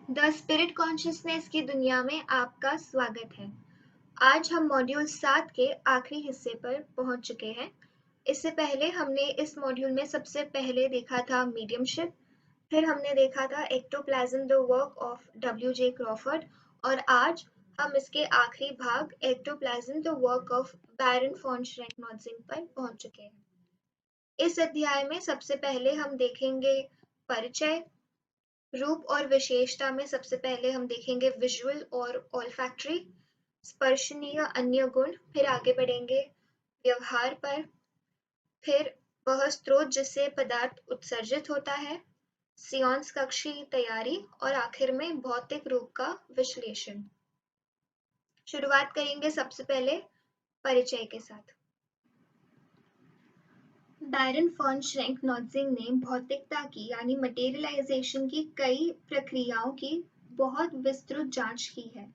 The spirit consciousness की दुनिया में आपका स्वागत है। आज हम मॉड्यूल 7 के आखिरी हिस्से पर पहुंच चुके हैं। इससे पहले हमने इस मॉड्यूल में सबसे पहले देखा था मीडियमशिप, फिर हमने देखा था ectoplasm the work of W.J. Crawford और आज हम इसके आखिरी भाग ectoplasm the work of baron von Schrenck Notzing पर पहुंच चुके हैं। इस अध्याय में सबसे पहले हम देखेंगे परिचय, रूप और विशेषता में सबसे पहले हम देखेंगे विजुअल और ऑल्फैक्टरी, स्पर्शनीय अन्य गुण, फिर आगे बढ़ेंगे व्यवहार पर, फिर वह स्रोत जिससे पदार्थ उत्सर्जित होता है, सियॉन्स कक्ष की तैयारी और आखिर में भौतिक रूप का विश्लेषण। शुरुआत करेंगे सबसे पहले परिचय के साथ। बैरन फॉन श्रैंक-नॉत्जिंग ने भौतिकता की यानी मटेरियलाइजेशन की कई प्रक्रियाओं की बहुत विस्तृत जांच की है।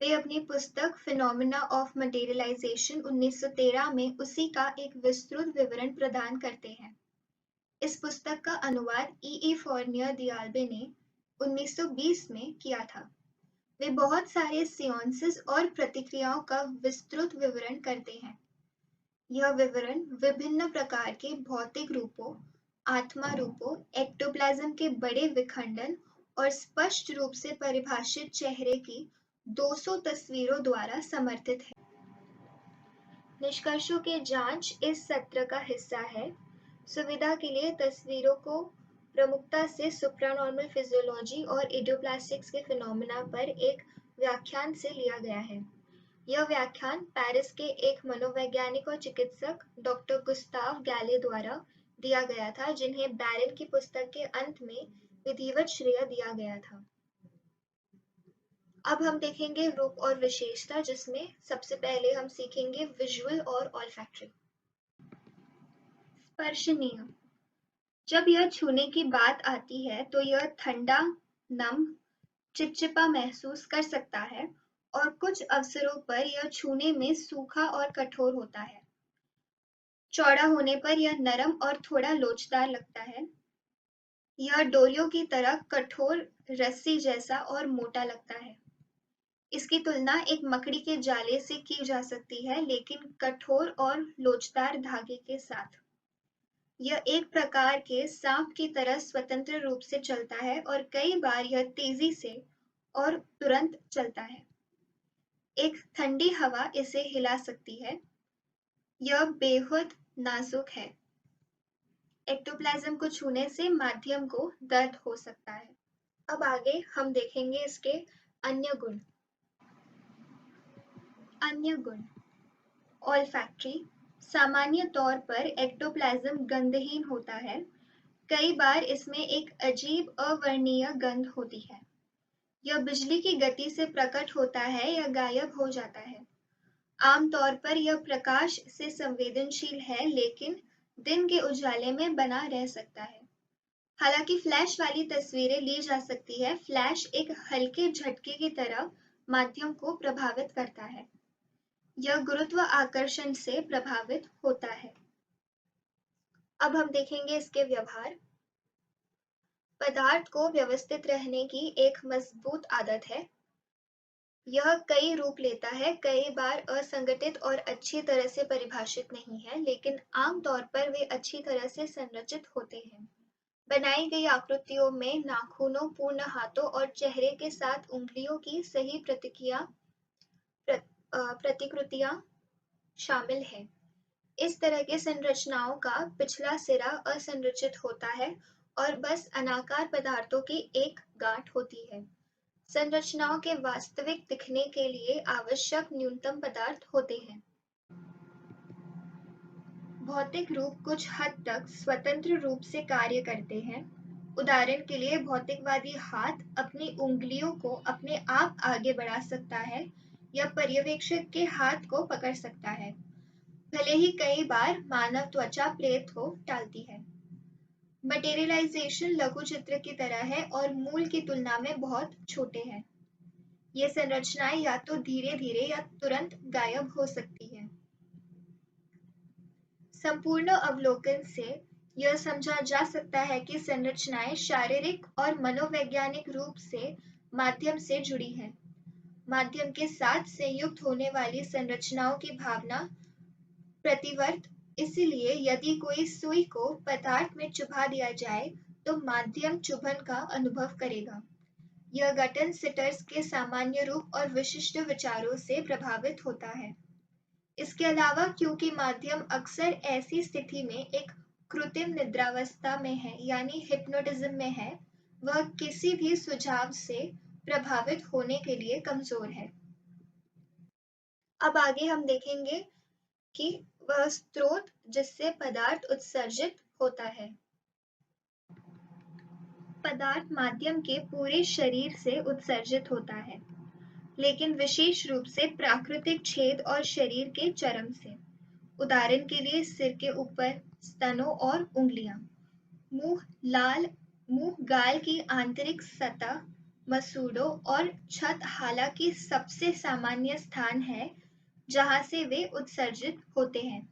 वे अपनी पुस्तक फिनोमेना ऑफ मटेरियलाइजेशन 1913 में उसी का एक विस्तृत विवरण प्रदान करते हैं। इस पुस्तक का अनुवाद ई फोर्नियर दियाल्बे ने 1920 में किया था। वे बहुत सारे सियोंसिस और प्रतिक्रियाओं का विस्तृत विवरण करते हैं। यह विवरण विभिन्न प्रकार के भौतिक रूपों, आत्मा रूपों, एक्टोप्लाज्म के बड़े विखंडन और स्पष्ट रूप से परिभाषित चेहरे की 200 तस्वीरों द्वारा समर्थित है। निष्कर्षों की जांच इस सत्र का हिस्सा है। सुविधा के लिए तस्वीरों को प्रमुखता से सुप्रानॉर्मल फिजियोलॉजी और इडियोप्लास्टिक्स के फिनोमेना पर एक व्याख्यान से लिया गया है। यह व्याख्यान पेरिस के एक मनोवैज्ञानिक और चिकित्सक डॉक्टर गुस्ताव गैले द्वारा दिया गया था, जिन्हें बैरन की पुस्तक के अंत में विधिवत श्रेय दिया गया था। अब हम देखेंगे रूप और विशेषता, जिसमें सबसे पहले हम सीखेंगे विजुअल और ऑल्फैक्टरी। स्पर्शनीय। जब यह छूने की बात आती है तो यह ठंडा, नम, चिपचिपा महसूस कर सकता है और कुछ अवसरों पर यह छूने में सूखा और कठोर होता है। चौड़ा होने पर यह नरम और थोड़ा लोचदार लगता है। यह डोरियों की तरह कठोर, रस्सी जैसा और मोटा लगता है। इसकी तुलना एक मकड़ी के जाले से की जा सकती है, लेकिन कठोर और लोचदार धागे के साथ। यह एक प्रकार के सांप की तरह स्वतंत्र रूप से चलता है और कई बार यह तेजी से और तुरंत चलता है। एक ठंडी हवा इसे हिला सकती है। यह बेहद नाजुक है। एक्टोप्लाज्म को छूने से माध्यम को दर्द हो सकता है। अब आगे हम देखेंगे इसके अन्य गुण। अन्य गुण। ऑल्फैक्टरी। सामान्य तौर पर एक्टोप्लाज्म गंधहीन होता है। कई बार इसमें एक अजीब अवर्णनीय गंध होती है। यह बिजली की गति से प्रकट होता है या गायब हो जाता है। आमतौर पर यह प्रकाश से संवेदनशील है, लेकिन दिन के उजाले में बना रह सकता है। हालांकि फ्लैश वाली तस्वीरें ली जा सकती है, फ्लैश एक हल्के झटके की तरह माध्यम को प्रभावित करता है। यह गुरुत्व आकर्षण से प्रभावित होता है। अब हम देखेंगे इसके व्यवहार। पदार्थ को व्यवस्थित रहने की एक मजबूत आदत है। यह कई रूप लेता है, कई बार असंगठित और अच्छी तरह से परिभाषित नहीं है, लेकिन आमतौर पर वे अच्छी तरह से संरचित होते हैं। बनाई गई आकृतियों में नाखूनों, पूर्ण हाथों और चेहरे के साथ उंगलियों की सही प्रतिकृतियां शामिल हैं। इस तरह की संरचनाओं का पिछला सिरा असंरचित होता है और बस अनाकार पदार्थों की एक गांठ होती है। संरचनाओं के वास्तविक दिखने के लिए आवश्यक न्यूनतम पदार्थ होते हैं। भौतिक रूप कुछ हद तक स्वतंत्र रूप से कार्य करते हैं। उदाहरण के लिए, भौतिकवादी हाथ अपनी उंगलियों को अपने आप आगे बढ़ा सकता है या पर्यवेक्षक के हाथ को पकड़ सकता है, भले ही कई बार मानव त्वचा प्रेत को टालती है। मटेरियलाइजेशन लघु चित्र की तरह है और मूल की तुलना में बहुत छोटे हैं। ये संरचनाएं या तो धीरे धीरे या तुरंत गायब हो सकती हैं। संपूर्ण अवलोकन से यह समझा जा सकता है कि संरचनाएं शारीरिक और मनोवैज्ञानिक रूप से माध्यम से जुड़ी हैं। माध्यम के साथ संयुक्त होने वाली संरचनाओं की भावना प्रतिवर्त। इसलिए यदि कोई सुई को पदार्थ में चुभा दिया जाए तो माध्यम चुभन का अनुभव करेगा। यह गटन सिटर्स के सामान्य रूप और विशिष्ट विचारों से प्रभावित होता है। इसके अलावा क्योंकि माध्यम अक्सर ऐसी स्थिति में एक कृत्रिम निद्रावस्था में है यानी हिप्नोटिज्म में है, वह किसी भी सुझाव से प्रभावित होने के लिए कमजोर है। अब आगे हम देखेंगे कि वह स्रोत जिससे पदार्थ उत्सर्जित होता है। पदार्थ माध्यम के पूरे शरीर से उत्सर्जित होता है, लेकिन विशेष रूप से प्राकृतिक छेद और शरीर के चरम से। उदाहरण के लिए सिर के ऊपर, स्तनों और उंगलियां। मुंह गाल की आंतरिक सतह, मसूड़ों और छत हालांकि सबसे सामान्य स्थान है जहां से वे उत्सर्जित होते हैं।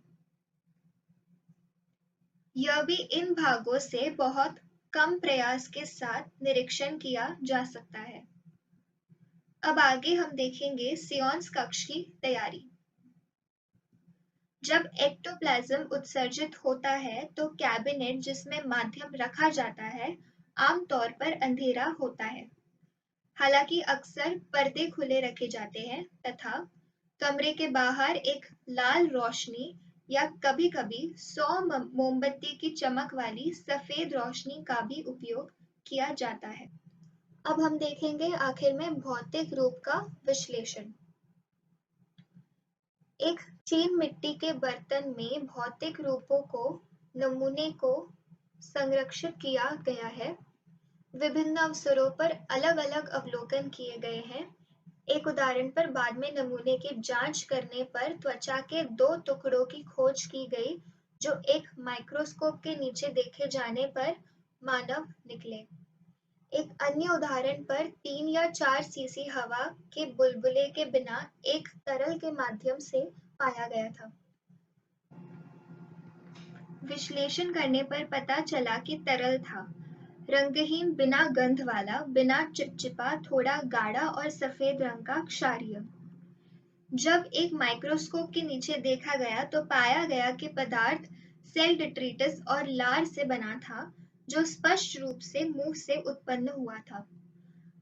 यह भी इन भागों से बहुत कम प्रयास के साथ निरीक्षण किया जा सकता है। अब आगे हम देखेंगे सियोन्स कक्ष की तैयारी। जब एक्टोप्लाज्म उत्सर्जित होता है तो कैबिनेट जिसमें माध्यम रखा जाता है आमतौर पर अंधेरा होता है। हालांकि अक्सर पर्दे खुले रखे जाते हैं तथा कमरे के बाहर एक लाल रोशनी या कभी-कभी 100 मोमबत्ती की चमक वाली सफेद रोशनी का भी उपयोग किया जाता है। अब हम देखेंगे आखिर में भौतिक रूप का विश्लेषण। एक चीन मिट्टी के बर्तन में भौतिक रूपों को नमूने को संरक्षित किया गया है। विभिन्न अवसरों पर अलग-अलग अवलोकन किए गए हैं। एक उदाहरण पर बाद में नमूने की जांच करने पर त्वचा के 2 टुकड़ों की खोज की गई जो एक माइक्रोस्कोप के नीचे देखे जाने पर मानव निकले। एक अन्य उदाहरण पर 3 या 4 सीसी हवा के बुलबुले के बिना एक तरल के माध्यम से पाया गया था। विश्लेषण करने पर पता चला कि तरल था, रंगहीन, बिना गंध वाला, बिना चिपचिपा, थोड़ा गाढ़ा और सफेद रंग का क्षारीय। जब एक माइक्रोस्कोप के नीचे देखा गया तो पाया गया कि पदार्थ सेल डिट्रिटस और लार से बना था, जो स्पष्ट रूप से मुंह से उत्पन्न हुआ था।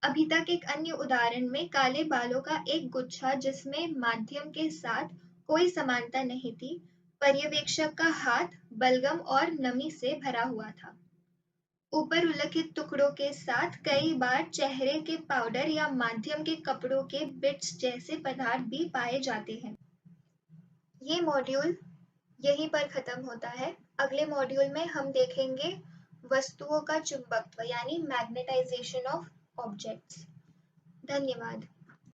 अभी तक एक अन्य उदाहरण में काले बालों का एक गुच्छा जिसमें माध्यम के साथ कोई समानता नहीं थी, पर्यवेक्षक का हाथ बलगम और नमी से भरा हुआ था। ऊपर उल्लिखित टुकड़ों के साथ कई बार चेहरे के पाउडर या माध्यम के कपड़ों के बिट्स जैसे पदार्थ भी पाए जाते हैं। ये मॉड्यूल यहीं पर खत्म होता है। अगले मॉड्यूल में हम देखेंगे वस्तुओं का चुंबकत्व यानी मैग्नेटाइजेशन ऑफ ऑब्जेक्ट्स। धन्यवाद।